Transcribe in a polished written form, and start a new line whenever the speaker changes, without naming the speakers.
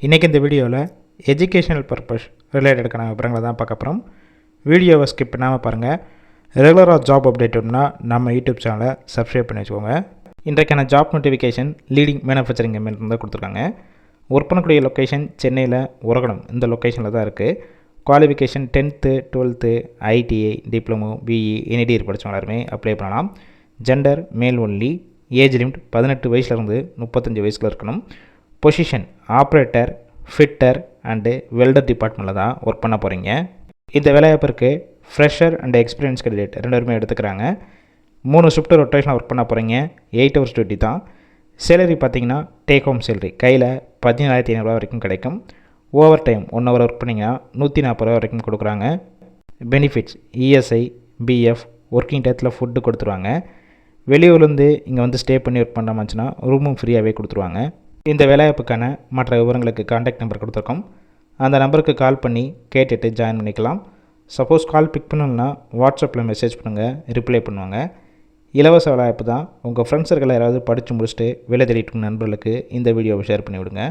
இன்றைக்கி இந்த வீடியோவில் எஜுகேஷனல் பர்பஸ் ரிலேட்டடுக்கான விவரங்களை தான் பார்க்க போகிறோம். வீடியோவை ஸ்கிப் பண்ணாமல் பாருங்கள். ரெகுலராக ஜாப் அப்டேட் வேணும்னா நம்ம யூடியூப் சேனலை சப்ஸ்கிரைப் பண்ணி வச்சுக்கோங்க. இன்றைக்கான ஜாப் நோட்டிஃபிகேஷன் லீடிங் மேனுஃபேக்சரிங் கம்பெனியில் தான் கொடுத்துருக்காங்க. ஒர்க் பண்ணக்கூடிய லொக்கேஷன் சென்னையில் உரகடம் இந்த லொக்கேஷனில் தான் இருக்குது. Qualification 10th 12th ITI diploma BE என்ஐடிஆர் படித்தவங்க எல்லாருமே அப்ளை பண்ணலாம். ஜெண்டர் மேல் ஒன்லி. ஏஜ் லிமிட் 18 வயசுலேருந்து 35 வயசில் இருக்கணும். Position operator, fitter and welder டிபார்ட்மெண்ட்டில் தான் ஒர்க் பண்ண போகிறீங்க. இந்த வேலைவாய்ப்பிற்கு ஃப்ரெஷர் அண்ட் எக்ஸ்பீரியன்ஸ் கேண்டிடேட் 2 பேருமே எடுத்துக்கிறாங்க. 3 ஷிஃப்ட் ரொட்டேஷனாக ஒர்க் பண்ண போகிறீங்க. 8 hours டியூட்டி தான். சேலரி பார்த்தீங்கன்னா டேக் ஹோம் சேலரி கையில் 17,500 வரைக்கும் கிடைக்கும். ஓவர் டைம் 1 hour ஒர்க் பண்ணிங்கன்னா 140 ரூபா வரைக்கும் கொடுக்குறாங்க. பெனிஃபிட்ஸ் இஎஸ்ஐ, பிஎஃப், ஒர்க்கிங் டயத்தில் ஃபுட்டு கொடுத்துருவாங்க. வெளியூர்லேருந்து இங்கே வந்து ஸ்டே பண்ணி ஒர்க் பண்ண மாதிரிச்சுன்னா ரூமும் ஃப்ரீயாகவே கொடுத்துருவாங்க. இந்த வேலைவாய்ப்புக்கான மற்ற விவரங்களுக்கு கான்டாக்ட் நம்பர் கொடுத்துருக்கோம். அந்த நம்பருக்கு கால் பண்ணி கேட்டுட்டு ஜாயின் பண்ணிக்கலாம். சப்போஸ் கால் பிக் பண்ணணுன்னா வாட்ஸ்அப்பில் மெசேஜ் பண்ணுங்கள், ரிப்ளை பண்ணுவாங்க. இலவச வேலைவாய்ப்பு தான். உங்கள் ஃப்ரெண்ட்ஸ் சர்க்கிள் யாராவது படித்து முடிச்சுட்டு வேலை தேடிட்டு நண்பர்களுக்கு இந்த வீடியோவை ஷேர் பண்ணி விடுங்க.